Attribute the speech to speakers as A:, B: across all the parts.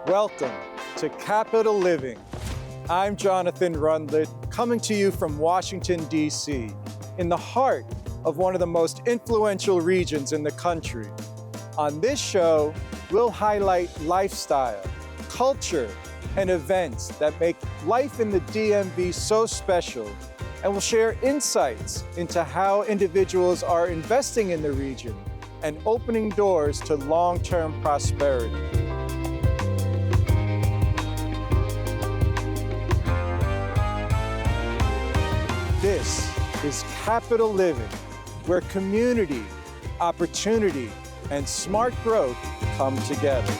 A: Welcome to Capital Living. I'm Jonathan Rundlet, coming to you from Washington, D.C., in the heart of one of the most influential regions in the country. On this show, we'll highlight lifestyle, culture, and events that make life in the DMV so special, and we'll share insights into how individuals are investing in the region and opening doors to long-term prosperity. This is Capital Living, where community, opportunity, and smart growth come together.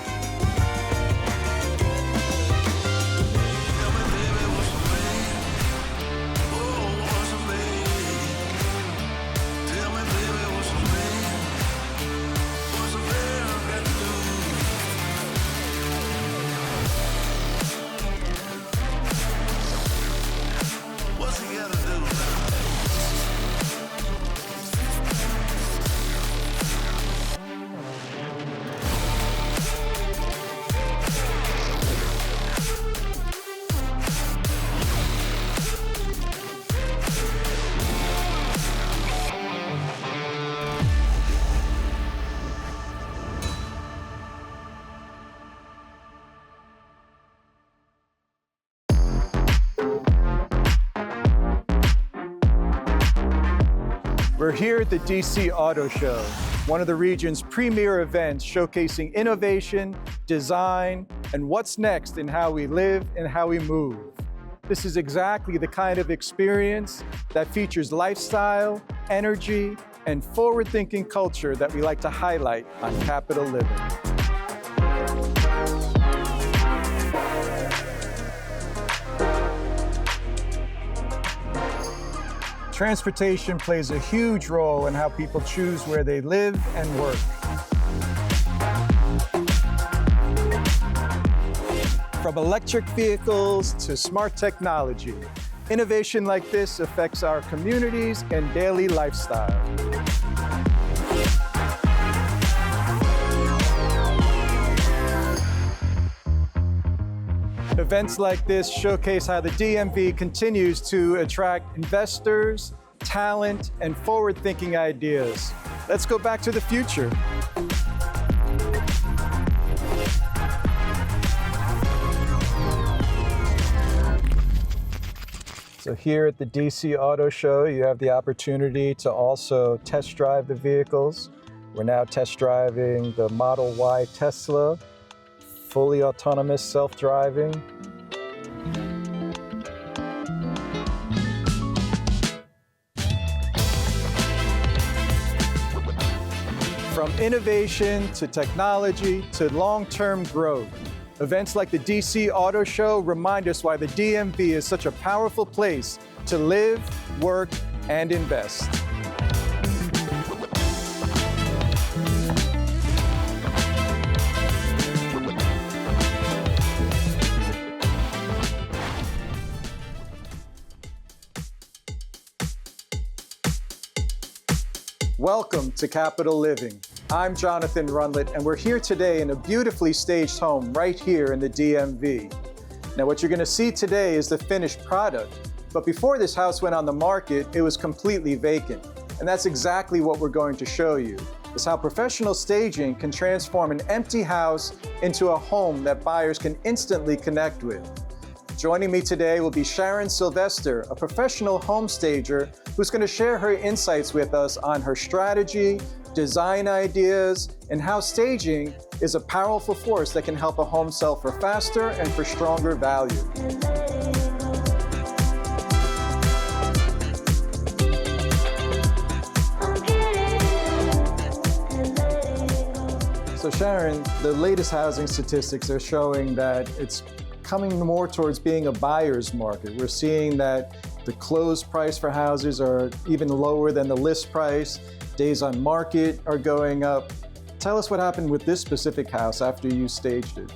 A: We're here at the DC Auto Show, one of the region's premier events showcasing innovation, design, and what's next in how we live and how we move. This is exactly the kind of experience that features lifestyle, energy, and forward-thinking culture that we like to highlight on Capital Living. Transportation plays a huge role in how people choose where they live and work. From electric vehicles to smart technology, innovation like this affects our communities and daily lifestyle. Events like this showcase how the DMV continues to attract investors, talent, and forward-thinking ideas. Let's go back to the future. So here at the DC Auto Show, you have the opportunity to also test drive the vehicles. We're now test driving the Model Y Tesla, fully autonomous, self-driving. From innovation to technology to long-term growth, events like the DC Auto Show remind us why the DMV is such a powerful place to live, work, and invest. Welcome to Capital Living. I'm Jonathan Rundlet, and we're here today in a beautifully staged home right here in the DMV. Now, what you're going to see today is the finished product, but before this house went on the market, it was completely vacant. And that's exactly what we're going to show you, is how professional staging can transform an empty house into a home that buyers can instantly connect with. Joining me today will be Sharon Sylvester, a professional home stager who's going to share her insights with us on her strategy, design ideas, and how staging is a powerful force that can help a home sell for faster and for stronger value. So Sharon, the latest housing statistics are showing that it's coming more towards being a buyer's market. We're seeing that the closed price for houses are even lower than the list price. Days on market are going up. Tell us what happened with this specific house after you staged it.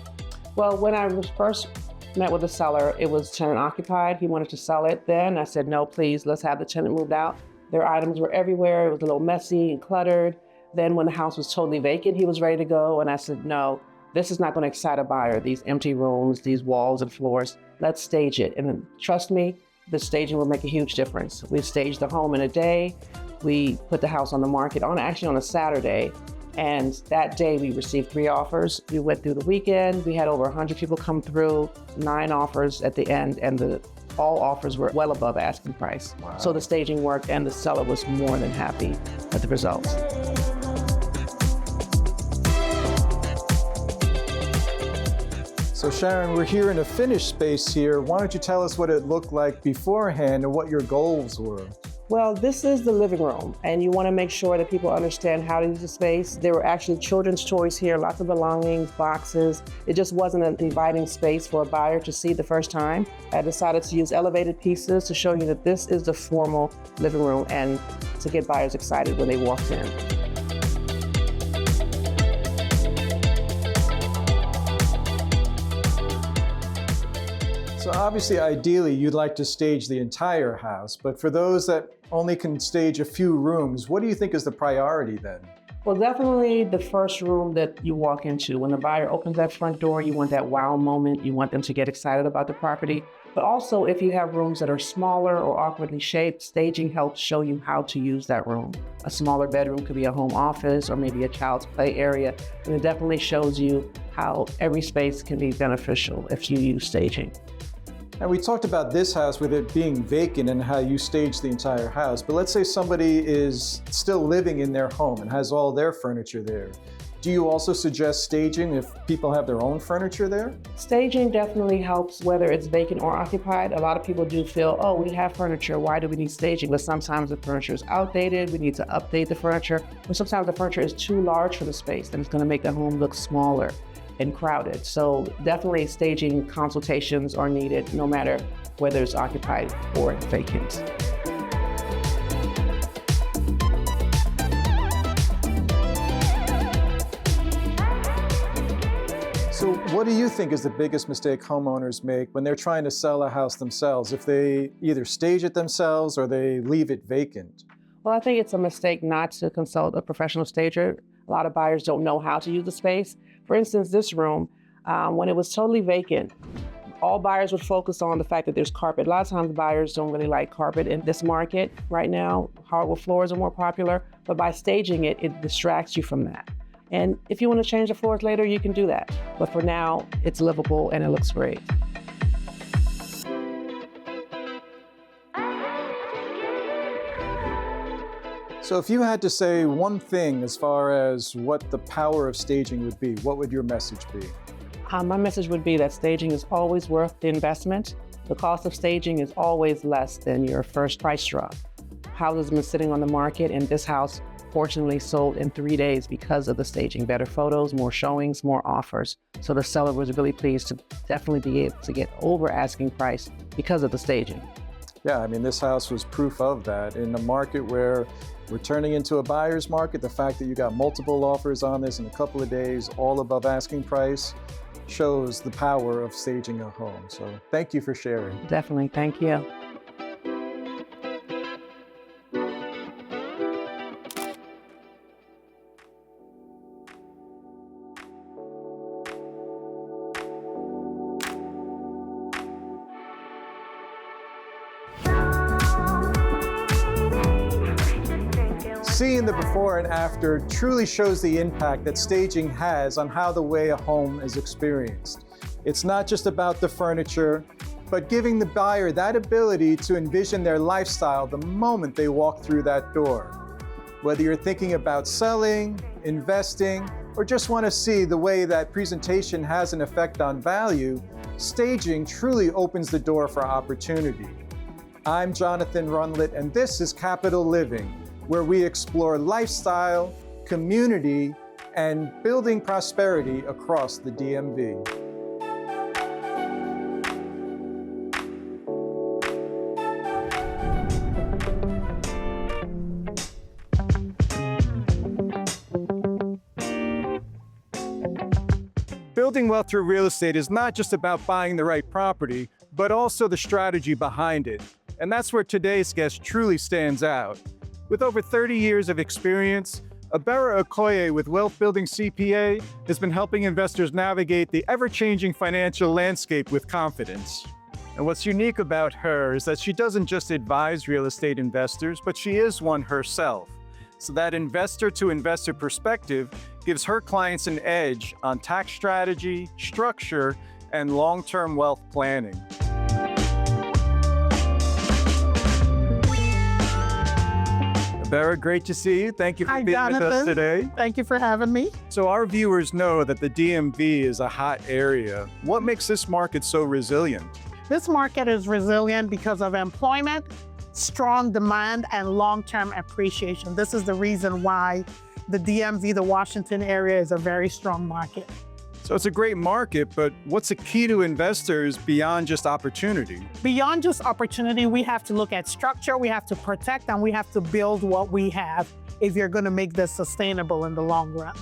B: Well, when I was first met with the seller, it was tenant occupied. He wanted to sell it then. I said, no, please, let's have the tenant moved out. Their items were everywhere. It was a little messy and cluttered. Then when the house was totally vacant, he was ready to go. And I said, no, this is not going to excite a buyer, these empty rooms, these walls and floors. Let's stage it. And then, trust me, the staging will make a huge difference. We staged the home in a day. We put the house on the market actually on a Saturday. And that day we received 3 offers. We went through the weekend. We had over 100 people come through, 9 offers at the end, and all offers were well above asking price.
A: Wow.
B: So the staging worked and the seller was more than happy with the results.
A: So Sharon, we're here in a finished space here. Why don't you tell us what it looked like beforehand and what your goals were?
B: Well, this is the living room, and you want to make sure that people understand how to use the space. There were actually children's toys here, lots of belongings, boxes. It just wasn't an inviting space for a buyer to see the first time. I decided to use elevated pieces to show you that this is the formal living room and to get buyers excited when they walked in.
A: So obviously, ideally, you'd like to stage the entire house, but for those that only can stage a few rooms, what do you think is the priority then?
B: Well, definitely the first room that you walk into. When the buyer opens that front door, you want that wow moment. You want them to get excited about the property. But also, if you have rooms that are smaller or awkwardly shaped, staging helps show you how to use that room. A smaller bedroom could be a home office or maybe a child's play area. And it definitely shows you how every space can be beneficial if you use staging.
A: And we talked about this house with it being vacant and how you stage the entire house. But let's say somebody is still living in their home and has all their furniture there. Do you also suggest staging if people have their own furniture there?
B: Staging definitely helps whether it's vacant or occupied. A lot of people do feel, oh, we have furniture, why do we need staging? But sometimes the furniture is outdated, we need to update the furniture. Or sometimes the furniture is too large for the space and it's going to make the home look smaller and crowded. So definitely staging consultations are needed no matter whether it's occupied or vacant.
A: So what do you think is the biggest mistake homeowners make when they're trying to sell a house themselves, if they either stage it themselves or they leave it vacant?
B: Well, I think it's a mistake not to consult a professional stager. A lot of buyers don't know how to use the space. For instance, this room, when it was totally vacant, all buyers would focus on the fact that there's carpet. A lot of times buyers don't really like carpet in this market right now. Hardwood floors are more popular, but by staging it, it distracts you from that. And if you want to change the floors later, you can do that. But for now, it's livable and it looks great.
A: So if you had to say one thing as far as what the power of staging would be, what would your message be?
B: My message would be that staging is always worth the investment. The cost of staging is always less than your first price drop. Houses have been sitting on the market, and this house fortunately sold in 3 days because of the staging. Better photos, more showings, more offers. So the seller was really pleased to definitely be able to get over asking price because of the staging.
A: Yeah, I mean, this house was proof of that. In a market where we're turning into a buyer's market, the fact that you got multiple offers on this in a couple of days, all above asking price, shows the power of staging a home. So thank you for sharing.
B: Definitely, thank you.
A: Seeing the before and after truly shows the impact that staging has on how the way a home is experienced. It's not just about the furniture, but giving the buyer that ability to envision their lifestyle the moment they walk through that door. Whether you're thinking about selling, investing, or just want to see the way that presentation has an effect on value, staging truly opens the door for opportunity. I'm Jonathan Runlet, and this is Capital Living, where we explore lifestyle, community, and building prosperity across the DMV. Building wealth through real estate is not just about buying the right property, but also the strategy behind it. And that's where today's guest truly stands out. With over 30 years of experience, Abera Okoye with Wealth Building CPA has been helping investors navigate the ever-changing financial landscape with confidence. And what's unique about her is that she doesn't just advise real estate investors, but she is one herself. So that investor-to-investor perspective gives her clients an edge on tax strategy, structure, and long-term wealth planning. Abera, great to see you. Thank you for being with us today.
C: Thank you for having me.
A: So our viewers know that the DMV is a hot area. What makes this market so resilient?
C: This market is resilient because of employment, strong demand, and long-term appreciation. This is the reason why the DMV, the Washington area, is a very strong market.
A: So it's a great market, but what's the key to investors beyond just opportunity?
C: Beyond just opportunity, we have to look at structure, we have to protect, and we have to build what we have if you're going to make this sustainable in the long run.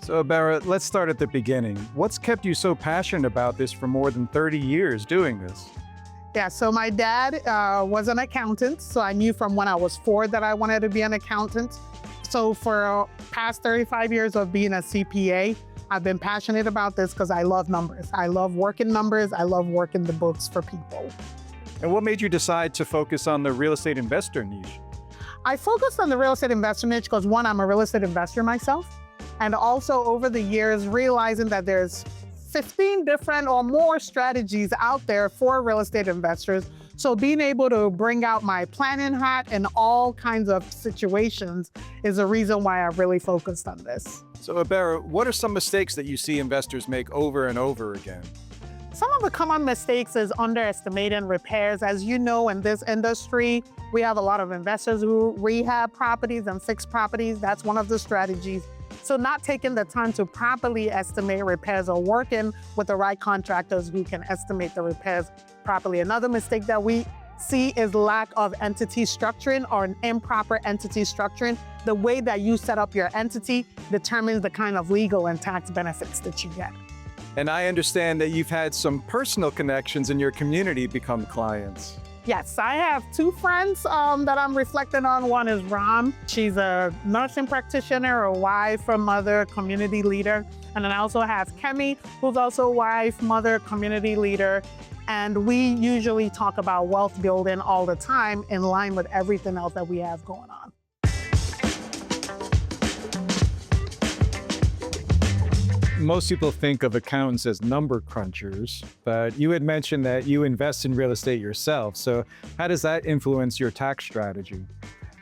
A: So Abera, let's start at the beginning. What's kept you so passionate about this for more than 30 years doing this?
C: Yeah, so my dad was an accountant, so I knew from when I was 4 that I wanted to be an accountant. So for past 35 years of being a CPA, I've been passionate about this because I love numbers. I love working numbers. I love working the books for people.
A: And what made you decide to focus on the real estate investor niche?
C: I focused on the real estate investor niche because, one, I'm a real estate investor myself, and also over the years realizing that there's 15 different or more strategies out there for real estate investors. So being able to bring out my planning hat in all kinds of situations is a reason why I really focused on this.
A: So Abera, what are some mistakes that you see investors make over and over again?
C: Some of the common mistakes is underestimating repairs. As you know, in this industry, we have a lot of investors who rehab properties and fix properties. That's one of the strategies. So not taking the time to properly estimate repairs or working with the right contractors who can estimate the repairs properly. Another mistake that we see is lack of entity structuring or an improper entity structuring. The way that you set up your entity determines the kind of legal and tax benefits that you get.
A: And I understand that you've had some personal connections in your community become clients.
C: Yes, I have 2 friends that I'm reflecting on. One is Ram. She's a nursing practitioner, a wife, a mother, community leader. And then I also have Kemi, who's also a wife, mother, community leader. And we usually talk about wealth building all the time in line with everything else that we have going on.
A: Most people think of accountants as number crunchers, but you had mentioned that you invest in real estate yourself. So how does that influence your tax strategy?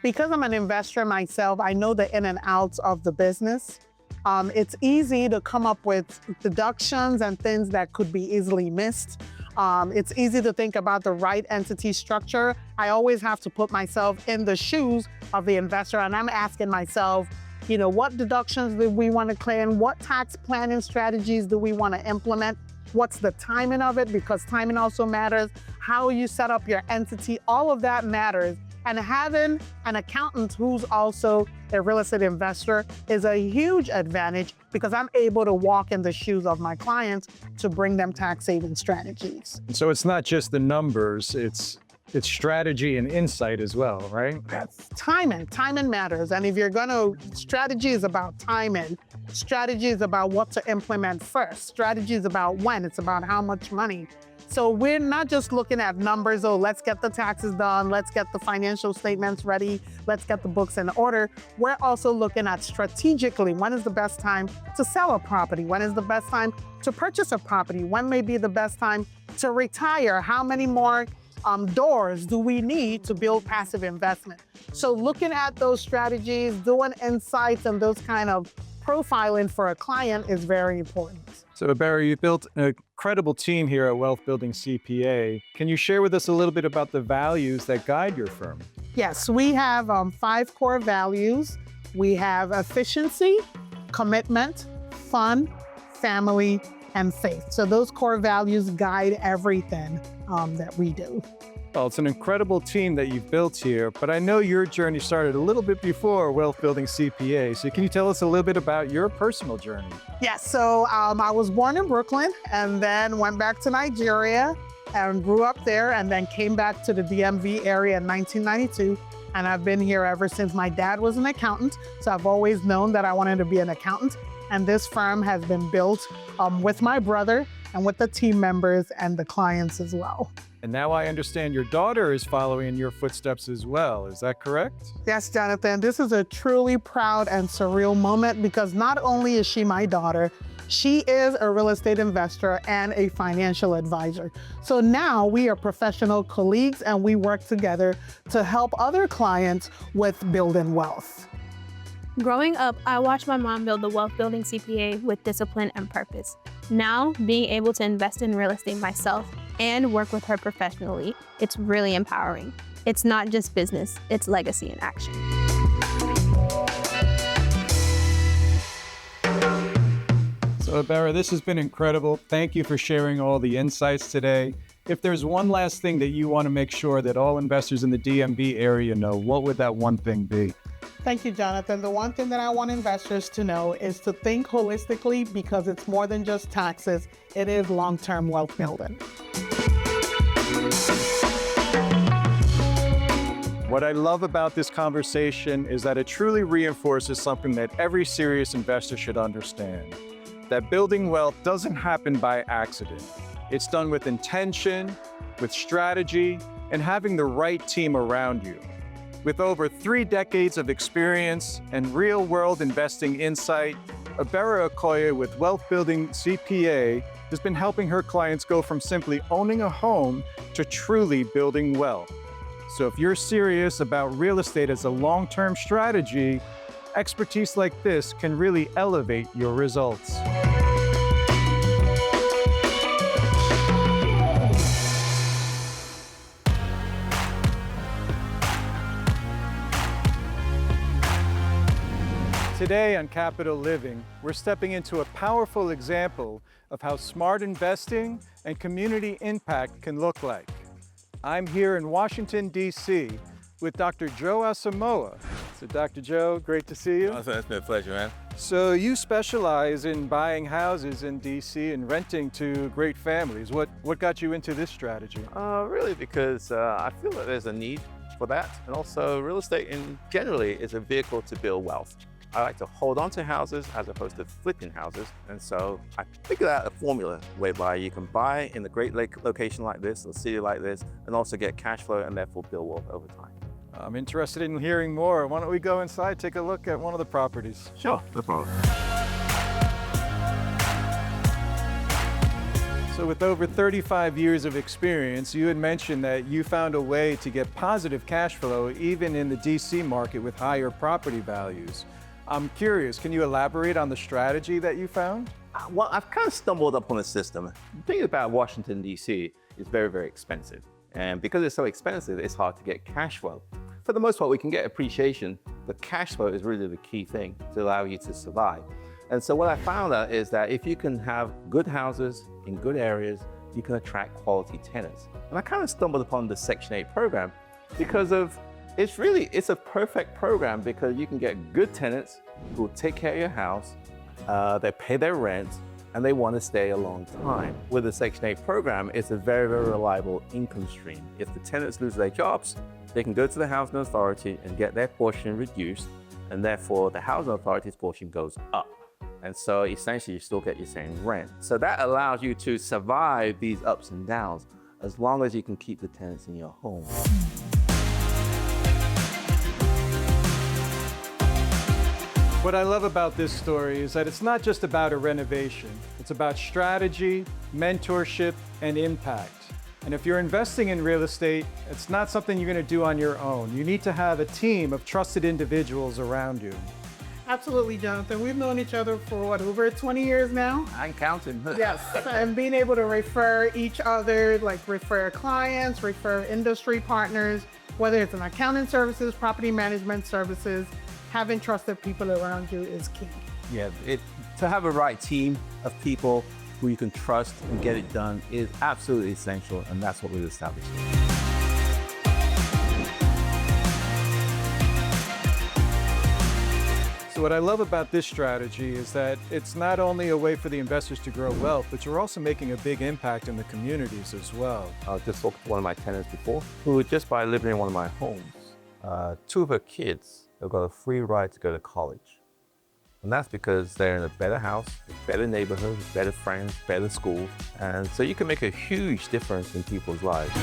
C: Because I'm an investor myself, I know the in and outs of the business. It's easy to come up with deductions and things that could be easily missed. It's easy to think about the right entity structure. I always have to put myself in the shoes of the investor, and I'm asking myself, you know, what deductions do we want to claim? What tax planning strategies do we want to implement? What's the timing of it? Because timing also matters. How you set up your entity, all of that matters. And having an accountant who's also a real estate investor is a huge advantage because I'm able to walk in the shoes of my clients to bring them tax saving strategies.
A: So it's not just the numbers, it's strategy and insight as well, right?
C: Timing matters. And if you're strategy is about timing. Strategy is about what to implement first. Strategy is about when, it's about how much money. So we're not just looking at numbers, oh, let's get the taxes done, let's get the financial statements ready, let's get the books in order. We're also looking at strategically, when is the best time to sell a property? When is the best time to purchase a property? When may be the best time to retire? How many more doors do we need to build passive investment? So looking at those strategies, doing insights and those kind of profiling for a client is very important.
A: So Abera, you built an incredible team here at Wealth Building CPA. Can you share with us a little bit about the values that guide your firm?
C: Yes, we have 5 core values. We have efficiency, commitment, fun, family, and faith. So those core values guide everything that we do.
A: Well, it's an incredible team that you've built here, but I know your journey started a little bit before Wealth Building CPA. So can you tell us a little bit about your personal journey?
C: Yes, so I was born in Brooklyn and then went back to Nigeria and grew up there and then came back to the DMV area in 1992. And I've been here ever since. My dad was an accountant, so I've always known that I wanted to be an accountant. And this firm has been built with my brother and with the team members and the clients as well.
A: And now I understand your daughter is following in your footsteps as well. Is that correct?
C: Yes, Jonathan, this is a truly proud and surreal moment because not only is she my daughter, she is a real estate investor and a financial advisor. So now we are professional colleagues and we work together to help other clients with building wealth.
D: Growing up, I watched my mom build the wealth-building CPA with discipline and purpose. Now, being able to invest in real estate myself and work with her professionally, it's really empowering. It's not just business, it's legacy in action.
A: So, Abera, this has been incredible. Thank you for sharing all the insights today. If there's one last thing that you want to make sure that all investors in the DMV area know, what would that one thing be?
C: Thank you, Jonathan. The one thing that I want investors to know is to think holistically because it's more than just taxes. It is long-term wealth building.
A: What I love about this conversation is that it truly reinforces something that every serious investor should understand. That building wealth doesn't happen by accident. It's done with intention, with strategy, and having the right team around you. With over 3 decades of experience and real-world investing insight, Abera Okoye with Wealth Building CPA has been helping her clients go from simply owning a home to truly building wealth. So if you're serious about real estate as a long-term strategy, expertise like this can really elevate your results. Today on Capital Living, we're stepping into a powerful example of how smart investing and community impact can look like. I'm here in Washington, D.C. with Dr. Joe Asamoah. So Dr. Joe, great to see you.
E: Oh, it's been a pleasure, man.
A: So you specialize in buying houses in D.C. and renting to great families. What got you into this strategy?
E: Really because I feel that there's a need for that. And also real estate generally is a vehicle to build wealth. I like to hold on to houses as opposed to flipping houses. And so I figured out a formula whereby you can buy in a great location like this, a city like this, and also get cash flow and therefore build wealth over time.
A: I'm interested in hearing more. Why don't we go inside, take a look at one of the properties?
E: Sure, no problem.
A: So with over 35 years of experience, you had mentioned that you found a way to get positive cash flow even in the DC market with higher property values. I'm curious, can you elaborate on the strategy that you found?
E: Well, I've kind of stumbled upon a system. The thing about Washington, D.C. is very, very expensive. And because it's so expensive, it's hard to get cash flow. For the most part, we can get appreciation, but cash flow is really the key thing to allow you to survive. And so what I found out is that if you can have good houses in good areas, you can attract quality tenants. And I kind of stumbled upon the Section 8 program because it's a perfect program because you can get good tenants who will take care of your house, they pay their rent, and they want to stay a long time. With the Section 8 program, it's a very, very reliable income stream. If the tenants lose their jobs, they can go to the housing authority and get their portion reduced, and therefore the housing authority's portion goes up. And so essentially you still get your same rent. So that allows you to survive these ups and downs as long as you can keep the tenants in your home.
A: What I love about this story is that it's not just about a renovation. It's about strategy, mentorship, and impact. And if you're investing in real estate, it's not something you're going to do on your own. You need to have a team of trusted individuals around you.
C: Absolutely, Jonathan. We've known each other for over 20 years now?
E: I'm counting.
C: Yes, and being able to refer each other, like refer clients, refer industry partners, whether it's in accounting services, property management services, having trusted people around you is key.
E: Yeah, to have a right team of people who you can trust and get it done is absolutely essential, and that's what we've established.
A: So what I love about this strategy is that it's not only a way for the investors to grow wealth, but you're also making a big impact in the communities as well.
E: I just spoke to one of my tenants before, who just by living in one of my homes, 2 of her kids have got a free ride to go to college. And that's because they're in a better house, a better neighborhood, better friends, better school. And so you can make a huge difference in people's lives.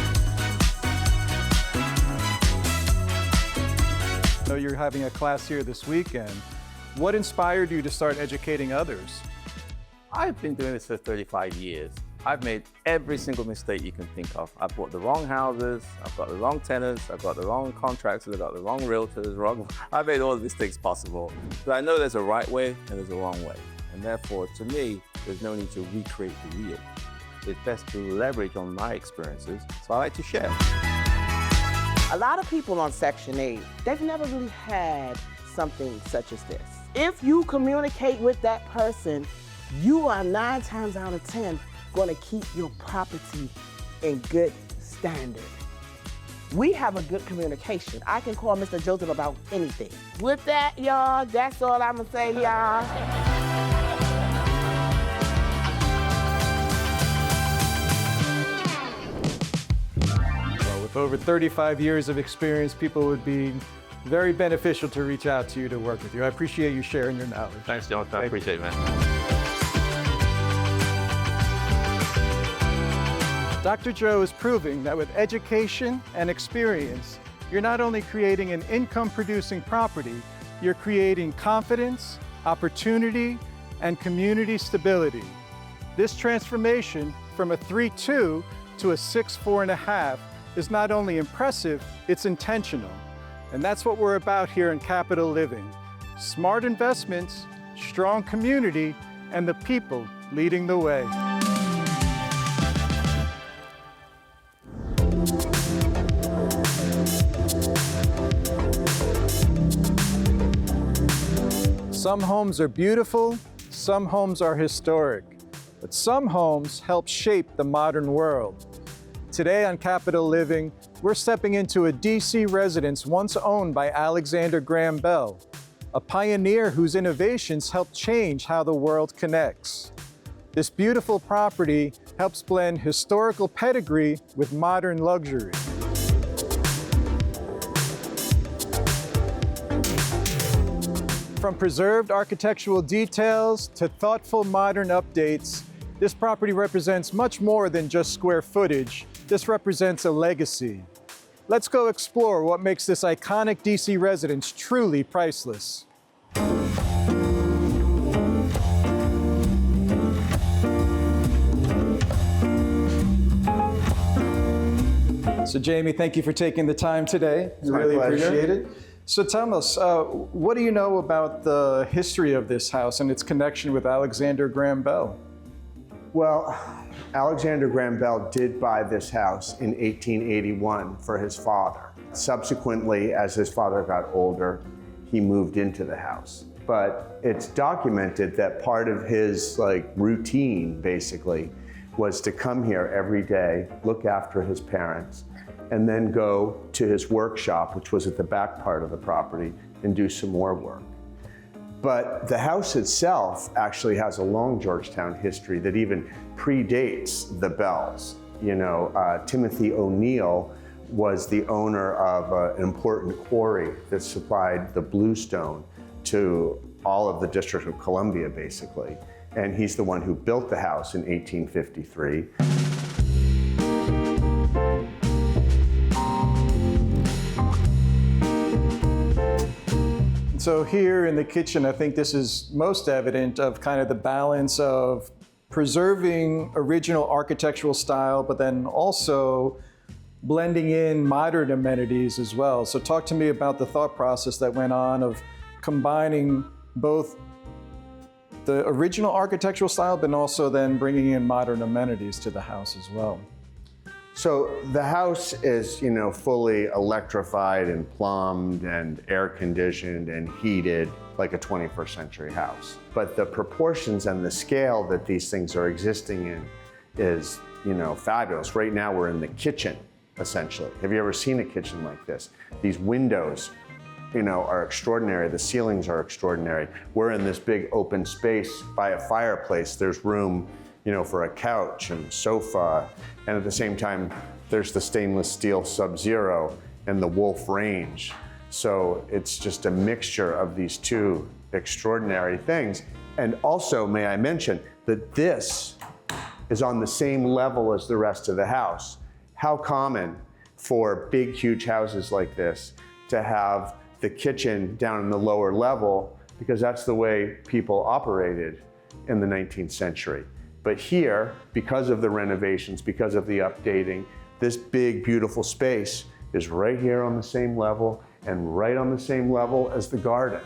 A: I know you're having a class here this weekend. What inspired you to start educating others?
E: I've been doing this for 35 years. I've made every single mistake you can think of. I've bought the wrong houses, I've got the wrong tenants, I've got the wrong contractors, I've got the wrong realtors, I've made all the mistakes possible. But I know there's a right way and there's a wrong way. And therefore, to me, there's no need to recreate the wheel. It's best to leverage on my experiences, so I like to share.
F: A lot of people on Section 8, they've never really had something such as this. If you communicate with that person, you are 9 times out of 10 going to keep your property in good standard. We have a good communication. I can call Mr. Joseph about anything. With that, y'all, that's all I'm gonna say, y'all.
A: With over 35 years of experience, people would be very beneficial to reach out to you to work with you. I appreciate you sharing your knowledge.
E: Thanks, Jonathan. I appreciate it, man.
A: Dr. Joe is proving that with education and experience, you're not only creating an income-producing property, you're creating confidence, opportunity, and community stability. This transformation from a 3.2 to a 6.4.5 is not only impressive, it's intentional. And that's what we're about here in Capital Living. Smart investments, strong community, and the people leading the way. Some homes are beautiful, some homes are historic, but some homes help shape the modern world. Today on Capital Living, we're stepping into a DC residence once owned by Alexander Graham Bell, a pioneer whose innovations helped change how the world connects. This beautiful property helps blend historical pedigree with modern luxury. From preserved architectural details to thoughtful modern updates, this property represents much more than just square footage. This represents a legacy. Let's go explore what makes this iconic DC residence truly priceless. So Jamie, thank you for taking the time today.
G: It's
A: We really
G: my pleasure.
A: appreciate it. So tell us, what do you know about the history of this house and its connection with Alexander Graham Bell?
G: Well, Alexander Graham Bell did buy this house in 1881 for his father. Subsequently, as his father got older, he moved into the house. But it's documented that part of his routine, basically, was to come here every day, look after his parents, and then go to his workshop, which was at the back part of the property, and do some more work. But the house itself actually has a long Georgetown history that even predates the Bells. You know, Timothy O'Neill was the owner of an important quarry that supplied the bluestone to all of the District of Columbia, basically. And he's the one who built the house in 1853.
A: So here in the kitchen, I think this is most evident of kind of the balance of preserving original architectural style, but then also blending in modern amenities as well. So talk to me about the thought process that went on of combining both the original architectural style, but also then bringing in modern amenities to the house as well.
G: So the house is, you know, fully electrified and plumbed and air conditioned and heated like a 21st century house. But the proportions and the scale that these things are existing in is, you know, fabulous. Right now we're in the kitchen, essentially. Have you ever seen a kitchen like this? These windows are extraordinary. The ceilings are extraordinary. We're in this big open space by a fireplace. There's room, for a couch and sofa. And at the same time, there's the stainless steel Sub-Zero and the Wolf range. So it's just a mixture of these two extraordinary things. And also, may I mention that this is on the same level as the rest of the house. How common for big, huge houses like this to have the kitchen down in the lower level, because that's the way people operated in the 19th century. But here, because of the renovations, because of the updating, this big, beautiful space is right here on the same level and right on the same level as the garden.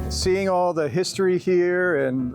A: Seeing all the history here and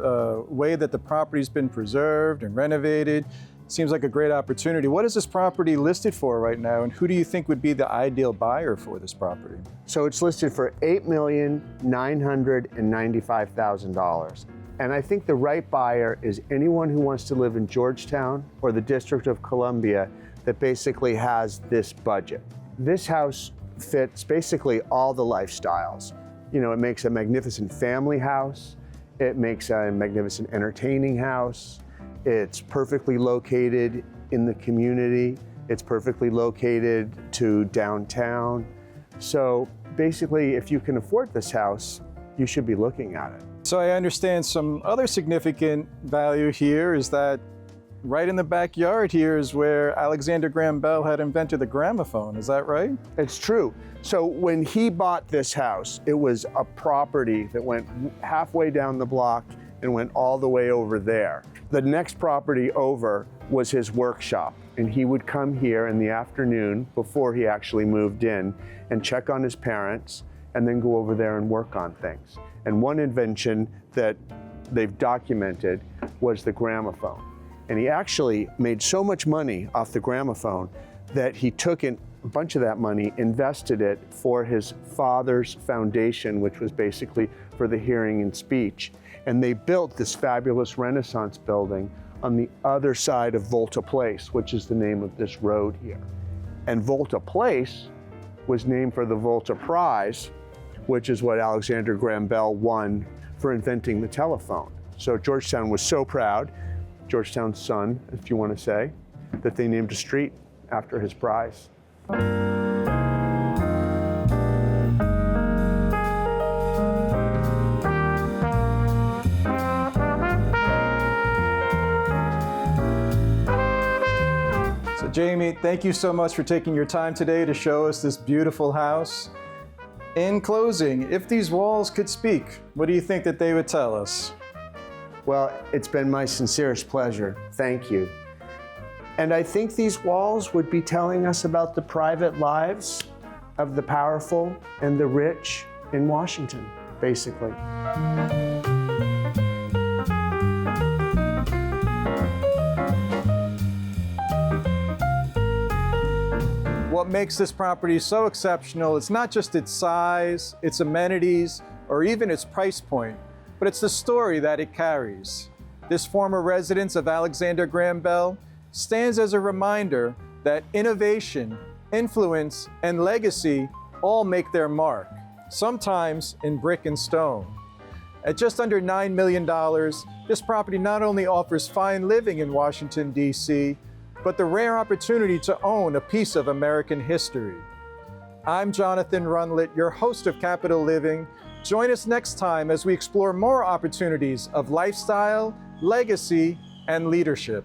A: way that the property's been preserved and renovated seems like a great opportunity. What is this property listed for right now, and who do you think would be the ideal buyer for this property?
G: So it's listed for $8,995,000. And I think the right buyer is anyone who wants to live in Georgetown or the District of Columbia that basically has this budget. This house fits basically all the lifestyles. It makes a magnificent family house. It makes a magnificent entertaining house. It's perfectly located in the community. It's perfectly located to downtown. So basically, if you can afford this house, you should be looking at it.
A: So I understand some other significant value here is that right in the backyard here is where Alexander Graham Bell had invented the gramophone. Is that right?
G: It's true. So when he bought this house, it was a property that went halfway down the block and went all the way over there. The next property over was his workshop, and he would come here in the afternoon before he actually moved in and check on his parents and then go over there and work on things. And one invention that they've documented was the gramophone. And he actually made so much money off the gramophone that he took a bunch of that money, invested it for his father's foundation, which was basically for the hearing and speech. And they built this fabulous Renaissance building on the other side of Volta Place, which is the name of this road here. And Volta Place was named for the Volta Prize, which is what Alexander Graham Bell won for inventing the telephone. So Georgetown was so proud, Georgetown's son, if you want to say, that they named a street after his prize.
A: So Jamie, thank you so much for taking your time today to show us this beautiful house. In closing, if these walls could speak, what do you think that they would tell us?
G: Well, it's been my sincerest pleasure. Thank you. And I think these walls would be telling us about the private lives of the powerful and the rich in Washington, basically.
A: What makes this property so exceptional, it's not just its size, its amenities, or even its price point, but it's the story that it carries. This former residence of Alexander Graham Bell stands as a reminder that innovation, influence, and legacy all make their mark, sometimes in brick and stone. At just under $9 million, this property not only offers fine living in Washington, D.C., but the rare opportunity to own a piece of American history. I'm Jonathan Runlett, your host of Capital Living. Join us next time as we explore more opportunities of lifestyle, legacy, and leadership.